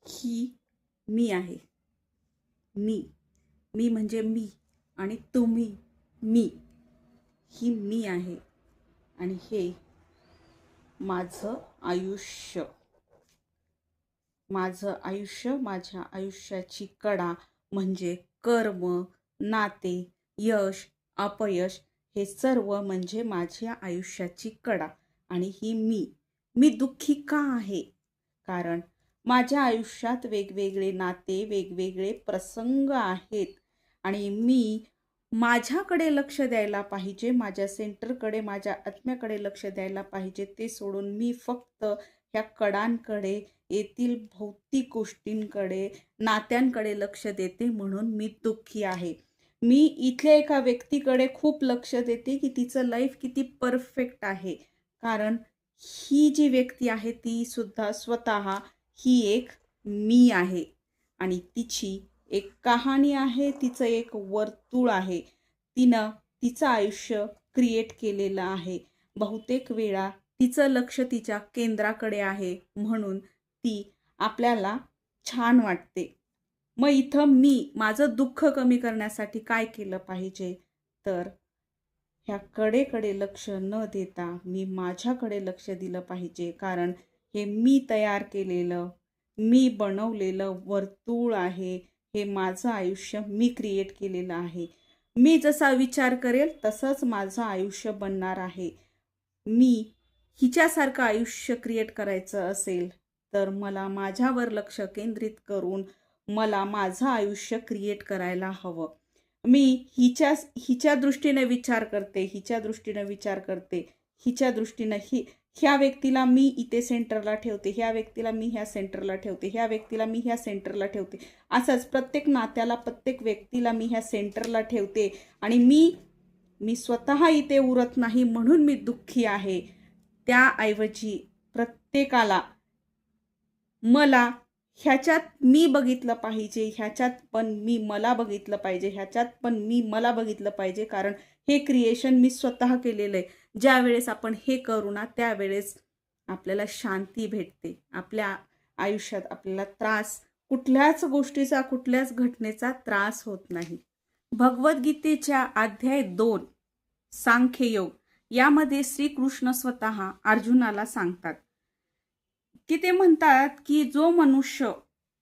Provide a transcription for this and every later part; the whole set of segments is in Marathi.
ही मी आहे. मी म्हणजे मी आणि तुम्ही मी. ही मी आहे आणि हे माझं आयुष्य. माझ्या आयुष्याची कडा म्हणजे कर्म, नाते, यश, अपयश हे सर्व म्हणजे माझ्या आयुष्याची कडा. आणि ही मी दुःखी का आहे? कारण माझ्या आयुष्यात वेगवेगळे नाते, वेगवेगळे प्रसंग आहेत आणि मी माझ्याकडे लक्ष द्यायला पाहिजे, माझ्या सेंटरकडे, माझ्या आत्म्याकडे लक्ष द्यायला पाहिजे. ते सोडून मी फक्त ह्या कडांकडे, येथील भौतिक गोष्टींकडे, नात्यांकडे लक्ष देते, म्हणून मी दुःखी आहे. मी इथल्या एका व्यक्तीकडे खूप लक्ष देते की तिचं लाईफ किती परफेक्ट आहे. कारण ही जी व्यक्ती आहे ती सुद्धा स्वतः ही एक मी आहे आणि तिची एक कहाणी आहे, तिचं एक वर्तुळ आहे. तिनं तिचं आयुष्य क्रिएट केलेलं आहे. बहुतेक वेळा तिचं लक्ष तिच्या केंद्राकडे आहे, म्हणून ती आपल्याला छान वाटते. मग इथं मी माझं दुःख कमी करण्यासाठी काय केलं पाहिजे? तर ह्या कडेकडे लक्ष न देता मी माझ्याकडे लक्ष दिलं पाहिजे. कारण हे मी तयार केलेलं, मी बनवलेलं वर्तुळ आहे. हे माझं आयुष्य मी क्रिएट केलेलं आहे. मी जसा विचार करेल तसंच माझं आयुष्य बनणार आहे. मी हिच्यासारखं आयुष्य क्रिएट करायचं असेल तर मला माझ्यावर लक्ष केंद्रित करून मला माझं आयुष्य क्रिएट करायला हवं. मी हिच्या दृष्टीने विचार करते, हिच्या दृष्टीनं ह्या व्यक्तीला मी इथे सेंटरला ठेवते, ह्या व्यक्तीला मी ह्या सेंटरला ठेवते, ह्या व्यक्तीला मी ह्या सेंटरला ठेवते. असंच प्रत्येक नात्याला, प्रत्येक व्यक्तीला मी ह्या सेंटरला ठेवते आणि मी स्वतः इथे उरत नाही, म्हणून मी दुःखी आहे. त्याऐवजी प्रत्येकाला मला ह्याच्यात मी बघितलं पाहिजे, ह्याच्यात पण मी मला बघितलं पाहिजे, ह्याच्यात पण मी मला बघितलं पाहिजे. कारण हे क्रिएशन मी स्वतः केलेलं आहे. ज्या वेळेस आपण हे करू ना त्यावेळेस आपल्याला शांती भेटते. आपल्या आयुष्यात आपल्याला त्रास, कुठल्याच गोष्टीचा, कुठल्याच घटनेचा त्रास होत नाही. भगवद्गीतेच्या अध्याय 2 सांख्ययोग यामध्ये श्रीकृष्ण स्वतः अर्जुनाला सांगतात की ते म्हणतात की जो मनुष्य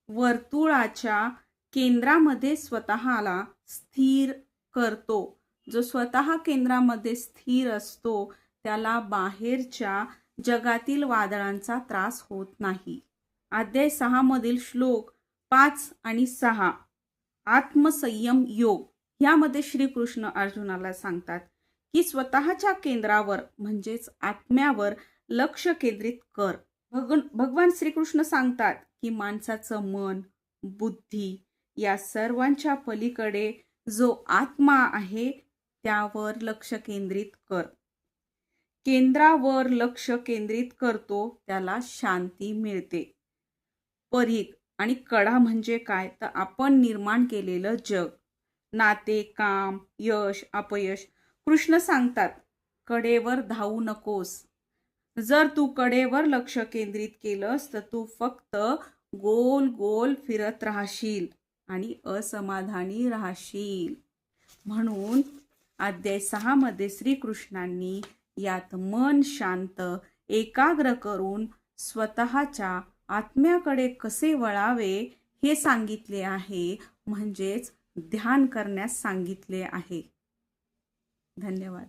वर्तुळाच्या केंद्रामध्ये स्वतःला स्थिर करतो, जो स्वतः केंद्रामध्ये स्थिर असतो, त्याला बाहेरच्या जगातील वादळांचा त्रास होत नाही. अध्याय 6 मधील श्लोक 5 आणि 6 आत्मसंयम योग यामध्ये श्रीकृष्ण अर्जुनाला सांगतात की स्वतःच्या केंद्रावर म्हणजेच आत्म्यावर लक्ष केंद्रित कर. भगवान श्रीकृष्ण सांगतात की माणसाचं मन, बुद्धी या सर्वांच्या पलीकडे जो आत्मा आहे त्यावर लक्ष केंद्रित कर. केंद्रावर लक्ष केंद्रित करतो त्याला शांती मिळते. परीघ आणि कडा म्हणजे काय? तर आपण निर्माण केलेलं जग, नाते, काम, यश, अपयश. कृष्ण सांगतात कडेवर धावू नकोस. जर तू कडेवर लक्ष केंद्रित केलंस तर तू फक्त गोल गोल फिरत राहशील आणि असमाधानी राहशील. म्हणून अध्याय 6 मध्ये श्रीकृष्णांनी यात मन शांत, एकाग्र करून स्वतःच्या आत्म्याकडे कसे वळावे हे सांगितले आहे. म्हणजेच ध्यान करण्यास सांगितले आहे. धन्यवाद.